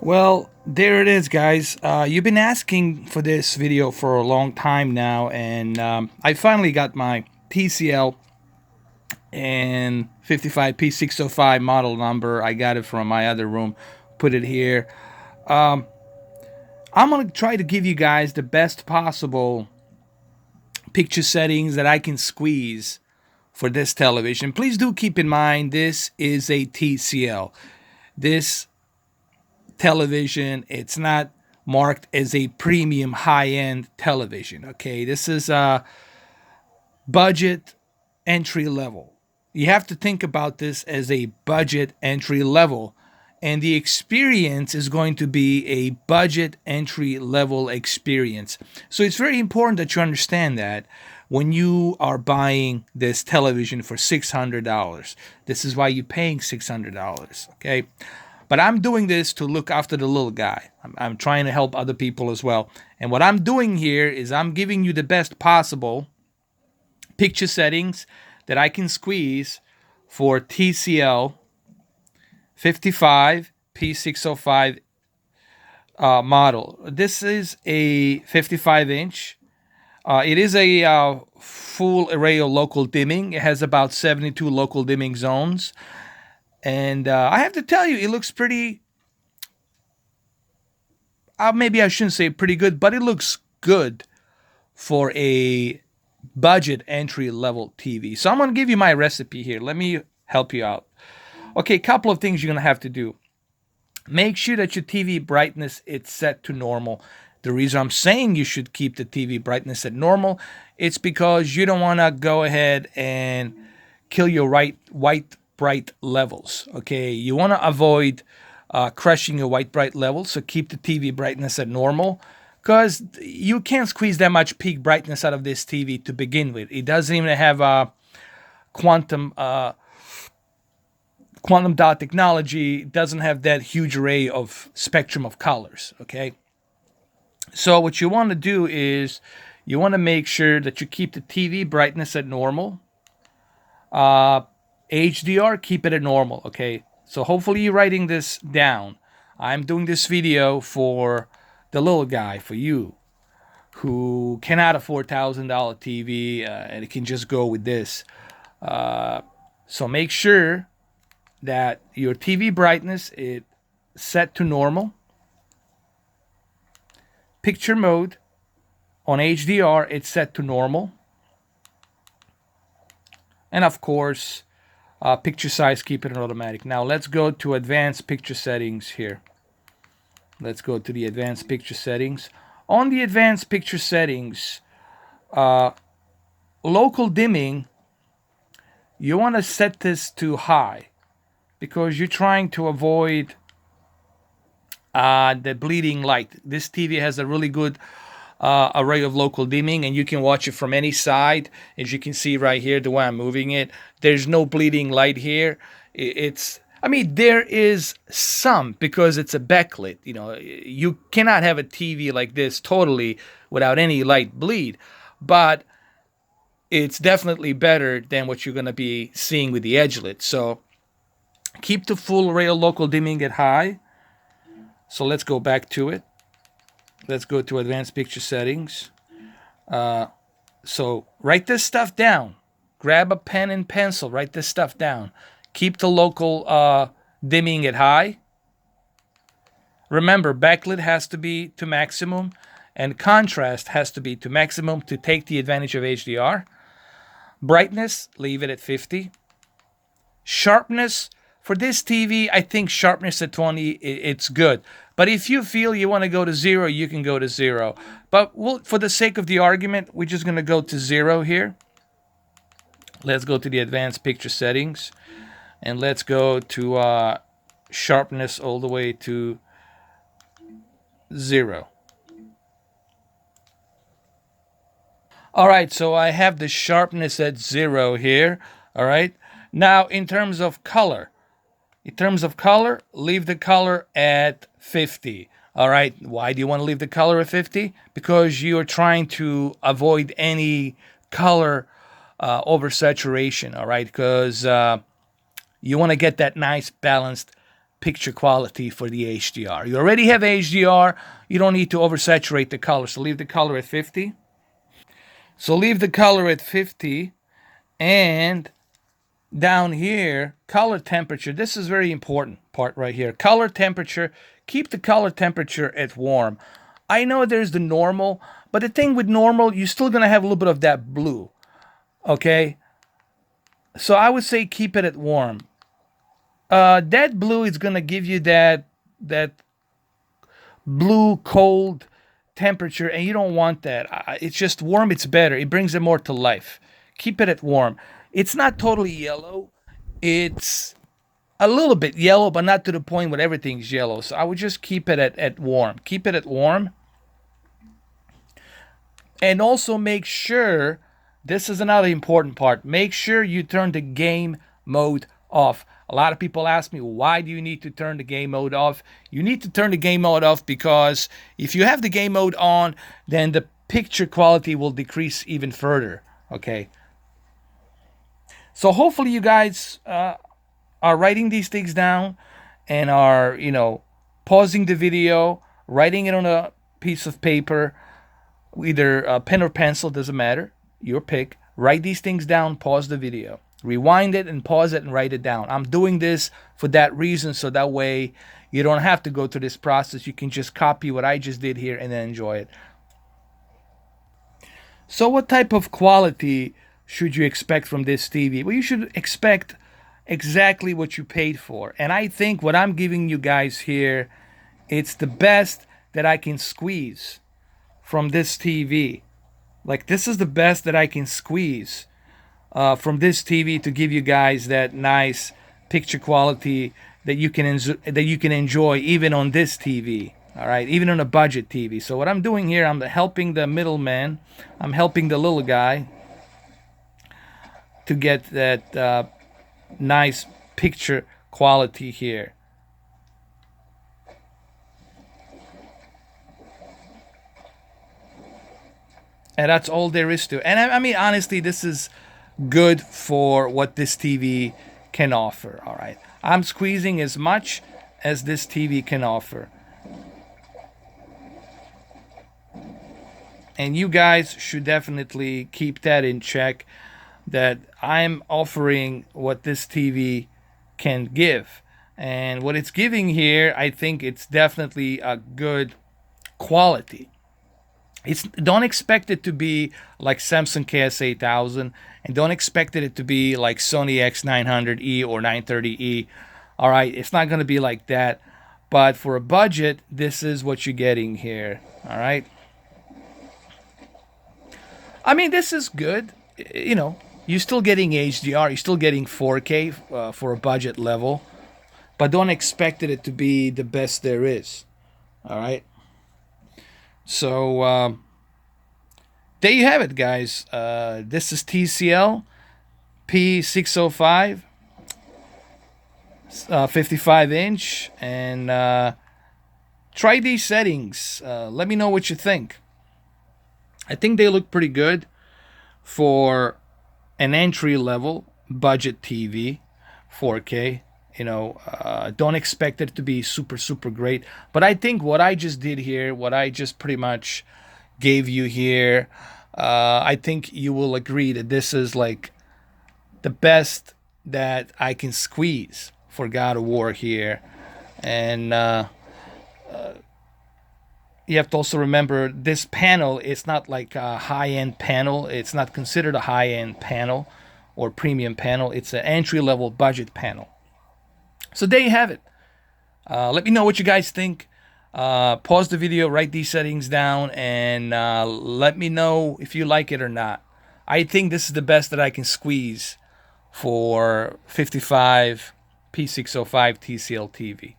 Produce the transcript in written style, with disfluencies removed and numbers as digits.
Well, there it is, guys. You've been asking for this video for a long time now, and I finally got my TCL and 55 P605 model number. I got it from my other room, put it here. I'm going to try to give you guys the best possible picture settings that I can squeeze for this television. Please do keep in mind this is a TCL. This television, it's not marked as a premium high-end television. Okay, this is a budget entry level. You have to think about this as a budget entry level, and the experience is going to be a budget entry level experience. So it's very important that you understand that when you are buying this television for $600. This is why you're paying $600. Okay, but I'm doing this to look after the little guy. I'm trying to help other people as well. And what I'm doing here is I'm giving you the best possible picture settings that I can squeeze for TCL 55 P605 model. This is a 55-inch. It is a full array of local dimming. It has about 72 local dimming zones. And I have to tell you, it looks pretty, maybe I shouldn't say pretty good, but it looks good for a budget entry level TV. So I'm going to give you my recipe here. Let me help you out. Okay, a couple of things you're going to have to do. Make sure that your TV brightness is set to normal. The reason I'm saying you should keep the TV brightness at normal, it's because you don't want to go ahead and kill your white bright levels. Okay, you want to avoid crushing your white bright levels, so keep the TV brightness at normal, because you can't squeeze that much peak brightness out of this TV to begin with. It doesn't even have a quantum dot technology. It doesn't have that huge array of spectrum of colors. Okay, so what you want to do is you want to make sure that you keep the TV brightness at normal. HDR, keep it at normal. Okay, so hopefully you're writing this down. I'm doing this video for the little guy, for you who cannot afford $1,000 TV and it can just go with this. So make sure that your TV brightness is set to normal. Picture mode on HDR, it's set to normal. And of course, picture size, keep it in automatic. Now let's go to advanced picture settings here. Let's go to the advanced picture settings. On the advanced picture settings, local dimming, you want to set this to high because you're trying to avoid the bleeding light. This TV has a really good array of local dimming, and you can watch it from any side. As you can see right here, the way I'm moving it, there's no bleeding light here. There is some, because it's a backlit. You know, you cannot have a TV like this totally without any light bleed, but it's definitely better than what you're going to be seeing with the edgelit. So keep the full array of local dimming at high. So let's go back to it. Let's go to advanced picture settings. So write this stuff down. Grab a pen and pencil. Write this stuff down. Keep the local dimming at high. Remember, backlit has to be to maximum, and contrast has to be to maximum to take the advantage of HDR. Brightness, leave it at 50. Sharpness, for this TV, I think sharpness at 20, it's good. But if you feel you want to go to 0, you can go to 0. But for the sake of the argument, we're just going to go to 0 here. Let's go to the advanced picture settings. And let's go to sharpness all the way to 0. All right, so I have the sharpness at 0 here. All right. Now, in terms of color, leave the color at 50. All right. Why do you want to leave the color at 50? Because you're trying to avoid any color oversaturation. All right. Because you want to get that nice balanced picture quality for the HDR. You already have HDR. You don't need to oversaturate the color. So leave the color at 50. So leave the color at 50. And down here, color temperature. This is very important part right here. Color temperature. Keep the color temperature at warm. I know there's the normal, but the thing with normal, you're still going to have a little bit of that blue. Okay? So I would say keep it at warm. That blue is going to give you that blue cold temperature, and you don't want that. It's just warm. It's better. It brings it more to life. Keep it at warm. It's not totally yellow. It's a little bit yellow, but not to the point where everything's yellow. So I would just keep it at warm. Keep it at warm. And also make sure, this is another important part, make sure you turn the game mode off. A lot of people ask me, why do you need to turn the game mode off? You need to turn the game mode off because if you have the game mode on, then the picture quality will decrease even further. Okay. So hopefully you guys are writing these things down and are, pausing the video, writing it on a piece of paper, either a pen or pencil, doesn't matter, your pick. Write these things down, pause the video, rewind it and pause it and write it down. I'm doing this for that reason, so that way you don't have to go through this process. You can just copy what I just did here and then enjoy it. So what type of quality should you expect from this TV? Well, you should expect exactly what you paid for. And I think what I'm giving you guys here, it's the best that I can squeeze from this TV. Like, this is the best that I can squeeze from this TV to give you guys that nice picture quality that you can enjoy even on this TV. All right, even on a budget TV. So what I'm doing here, I'm helping the middleman. I'm helping the little guy to get that nice picture quality here. And that's all there is to it. And I mean, honestly, this is good for what this TV can offer. All right, I'm squeezing as much as this TV can offer. And you guys should definitely keep that in check, that I'm offering what this TV can give. And what it's giving here, I think it's definitely a good quality. Don't expect it to be like Samsung KS8000, and don't expect it to be like Sony X900E or 930E. All right, it's not going to be like that. But for a budget, this is what you're getting here. All right. I mean, this is good. You're still getting HDR. You're still getting 4K for a budget level. But don't expect it to be the best there is. All right. So, there you have it, guys. This is TCL P605, 55-inch. And try these settings. Let me know what you think. I think they look pretty good for an entry-level budget TV, 4K. Don't expect it to be super, super great. But I think what I just did here, what I just pretty much gave you here, I think you will agree that this is like the best that I can squeeze for God of War here. And you have to also remember this panel is not like a high-end panel. It's not considered a high-end panel or premium panel. It's an entry-level budget panel. So there you have it. Let me know what you guys think. Pause the video, write these settings down, and let me know if you like it or not. I think this is the best that I can squeeze for 55 P605 TCL TV.